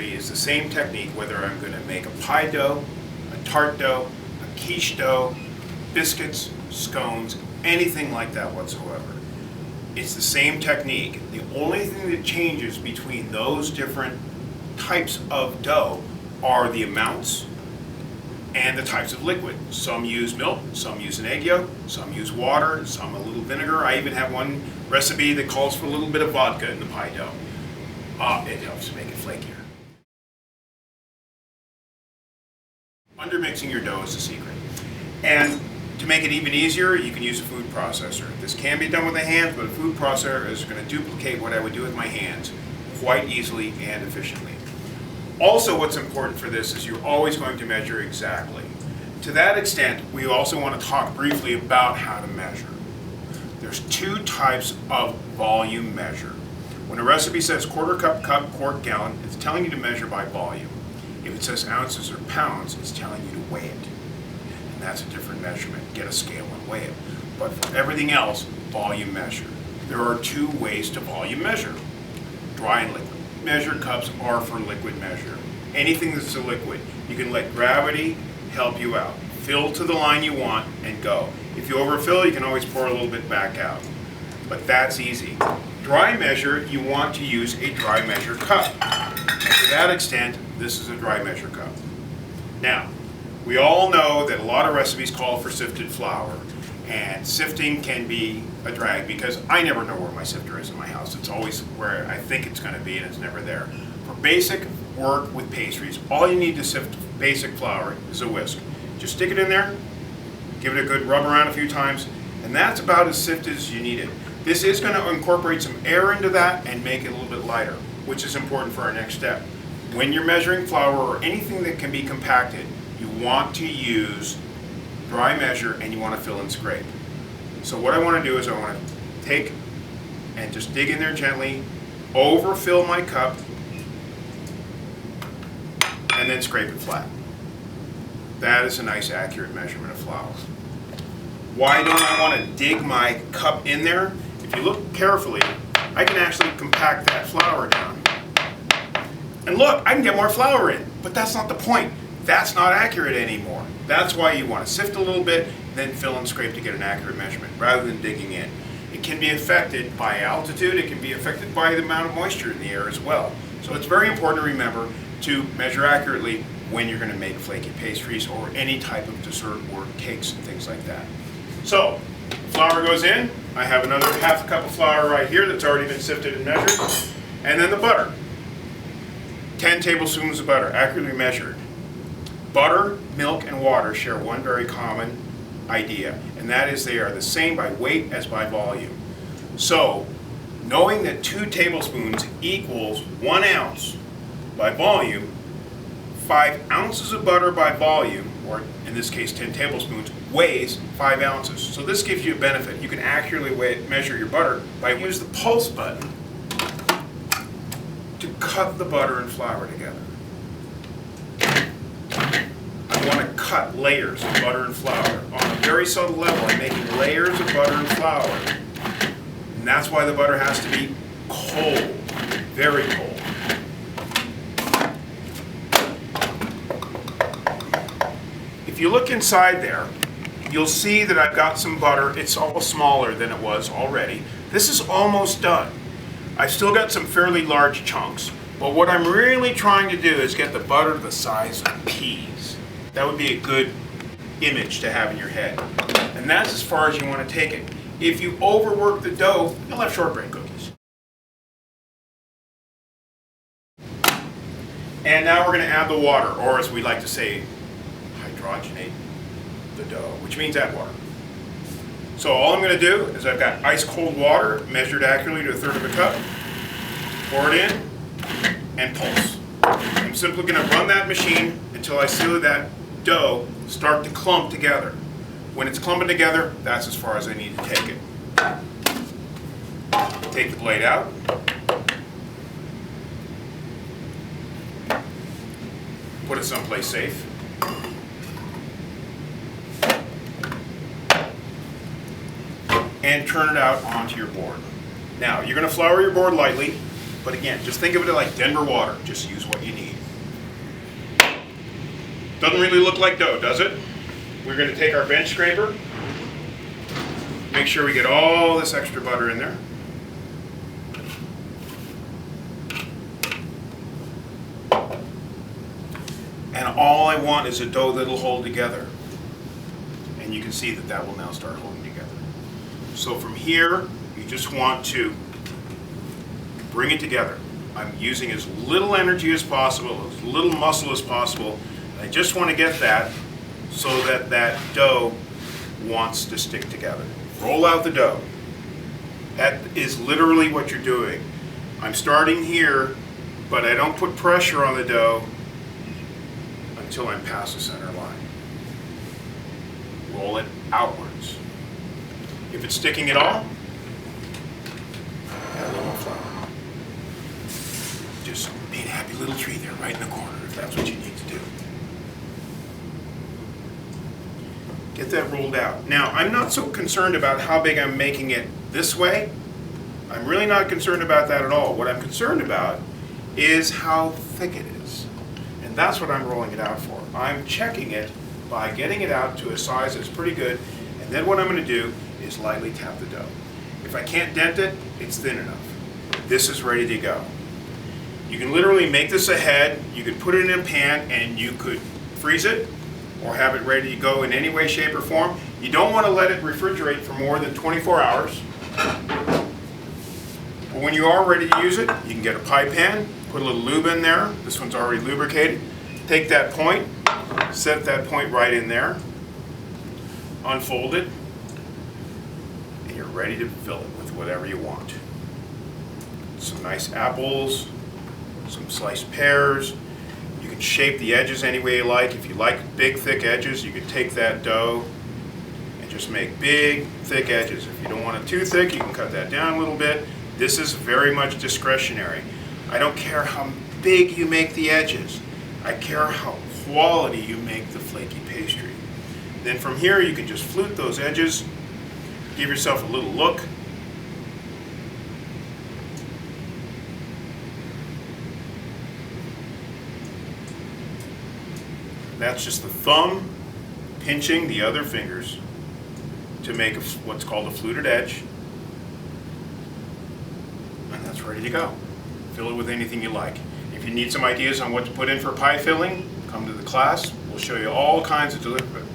pastry is the same technique whether I'm going to make a pie dough, a tart dough, a quiche dough, biscuits, scones, anything like that whatsoever. It's the same technique. The only thing that changes between those different types of dough are the amounts and the types of liquid. Some use milk, some use an egg yolk, some use water, some a little vinegar. I even have one recipe that calls for a little bit of vodka in the pie dough. It helps to make it flakier. Undermixing your dough is the secret. And to make it even easier, you can use a food processor. This can be done with the hands, but a food processor is going to duplicate what I would do with my hands quite easily and efficiently. Also, what's important for this is you're always going to measure exactly. To that extent, we also want to talk briefly about how to measure. There's two types of volume measure. When a recipe says quarter cup, quart, gallon, it's telling you to measure by volume. If it says ounces or pounds, it's telling you to weigh it. And that's a different measurement. Get a scale and weigh it. But for everything else, volume measure. There are two ways to volume measure: dry and liquid. Measured cups are for liquid measure. Anything that's a liquid, you can let gravity help you out. Fill to the line you want and go. If you overfill, you can always pour a little bit back out. But that's easy. Dry measure, you want to use a dry measure cup. And to that extent, this is a dry measure cup. Now, we all know that a lot of recipes call for sifted flour, and sifting can be a drag because I never know where my sifter is in my house. It's always where I think it's going to be and it's never there. For basic work with pastries, all you need to sift basic flour is a whisk. Just stick it in there, give it a good rub around a few times, and that's about as sifted as you need it. This is going to incorporate some air into that and make it a little bit lighter, which is important for our next step. When you're measuring flour or anything that can be compacted, you want to use dry measure and you want to fill and scrape. So what I want to do is I want to take and just dig in there gently, overfill my cup, and then scrape it flat. That is a nice accurate measurement of flour. Why don't I want to dig my cup in there? If you look carefully, I can actually compact that flour down. And look, I can get more flour in, but that's not the point. That's not accurate anymore. That's why you want to sift a little bit, then fill and scrape to get an accurate measurement, rather than digging in. It can be affected by altitude, it can be affected by the amount of moisture in the air as well. So it's very important to remember to measure accurately when you're going to make flaky pastries or any type of dessert or cakes and things like that. So, flour goes in. I have another half a cup of flour right here that's already been sifted and measured. And then the butter. 10 tablespoons of butter, accurately measured. Butter, milk, and water share one very common idea, and that is they are the same by weight as by volume. So, knowing that 2 tablespoons equals 1 ounce by volume, 5 ounces of butter by volume, or in this case 10 tablespoons, weighs 5 ounces. So this gives you a benefit. You can accurately measure your butter by using the pulse button to cut the butter and flour together. I want to cut layers of butter and flour. On a very subtle level, I'm making layers of butter and flour. And that's why the butter has to be cold, very cold. If you look inside there, you'll see that I've got some butter. It's almost smaller than it was already. This is almost done. I've still got some fairly large chunks, but what I'm really trying to do is get the butter the size of peas. That would be a good image to have in your head. And that's as far as you want to take it. If you overwork the dough, you'll have shortbread cookies. And now we're going to add the water, or as we like to say, hydrogenate the dough, which means add water. So all I'm going to do is I've got ice cold water measured accurately to 1/3 of a cup. Pour it in and pulse. I'm simply going to run that machine until I see that dough start to clump together. When it's clumping together, that's as far as I need to take it. Take the blade out. Put it someplace safe. And turn it out onto your board. Now, you're going to flour your board lightly, But again, just think of it like Denver water. Just use what you need. Doesn't really look like dough, does it? We're going to take our bench scraper. Make sure we get all this extra butter in there. And all I want is a dough that'll hold together. And you can see that that will now start holding together. So from here, you just want to bring it together. I'm using as little energy as possible, as little muscle as possible. And I just want to get that so that that dough wants to stick together. Roll out the dough. That is literally what you're doing. I'm starting here, but I don't put pressure on the dough until I'm past the center line. Roll it outwards. If it's sticking at all, add a little more flour. Just be a happy little tree there, right in the corner, if that's what you need to do. Get that rolled out. Now, I'm not so concerned about how big I'm making it this way. I'm really not concerned about that at all. What I'm concerned about is how thick it is. And that's what I'm rolling it out for. I'm checking it by getting it out to a size that's pretty good, and then what I'm going to do is lightly tap the dough. If I can't dent it, it's thin enough. This is ready to go. You can literally make this ahead, you could put it in a pan, and you could freeze it or have it ready to go in any way, shape, or form. You don't want to let it refrigerate for more than 24 hours. But when you are ready to use it, you can get a pie pan, put a little lube in there. This one's already lubricated. Take that point, set that point right in there, unfold it, and you're ready to fill it with whatever you want. Some nice apples, some sliced pears. You can shape the edges any way you like. If you like big, thick edges, you can take that dough and just make big, thick edges. If you don't want it too thick, you can cut that down a little bit. This is very much discretionary. I don't care how big you make the edges. I care how quality you make the flaky pastry. Then from here, you can just flute those edges, give yourself a little look. That's just the thumb pinching the other fingers to make what's called a fluted edge. And that's ready to go. Fill it with anything you like. If you need some ideas on what to put in for pie filling, come to the class. We'll show you all kinds of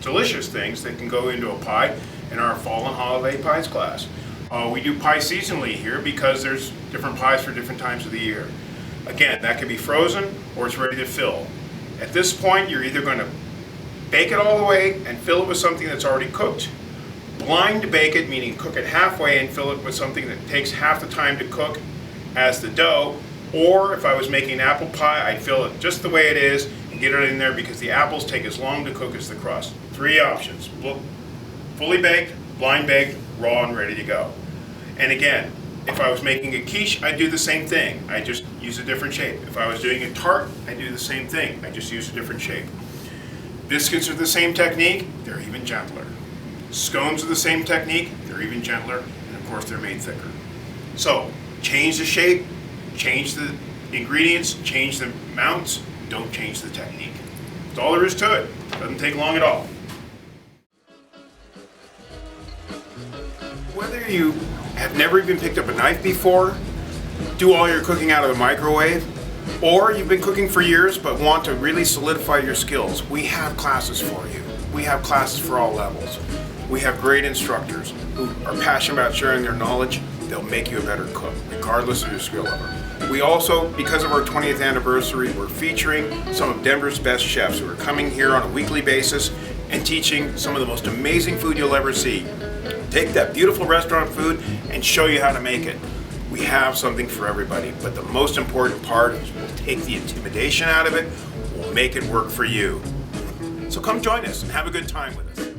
delicious things that can go into a pie in our fall and holiday pies class. We do pie seasonally here because there's different pies for different times of the year. Again, that can be frozen or it's ready to fill. At this point, you're either going to bake it all the way and fill it with something that's already cooked, blind bake it, meaning cook it halfway and fill it with something that takes half the time to cook as the dough, or if I was making an apple pie, I'd fill it just the way it is and get it in there because the apples take as long to cook as the crust. Three options: fully baked, blind baked, raw and ready to go. And again, if I was making a quiche, I'd do the same thing. I just use a different shape. If I was doing a tart, I do the same thing. I just use a different shape. Biscuits are the same technique, they're even gentler. Scones are the same technique, they're even gentler, and of course they're made thicker. So, change the shape, change the ingredients, change the amounts, don't change the technique. That's all there is to it. Doesn't take long at all. Whether you have never even picked up a knife before, do all your cooking out of the microwave, or you've been cooking for years but want to really solidify your skills, we have classes for you. We have classes for all levels. We have great instructors who are passionate about sharing their knowledge. They'll make you a better cook, regardless of your skill level. We also, because of our 20th anniversary, we're featuring some of Denver's best chefs who are coming here on a weekly basis and teaching some of the most amazing food you'll ever see. Take that beautiful restaurant food and show you how to make it. We have something for everybody, but the most important part is we'll take the intimidation out of it, we'll make it work for you. So come join us and have a good time with us.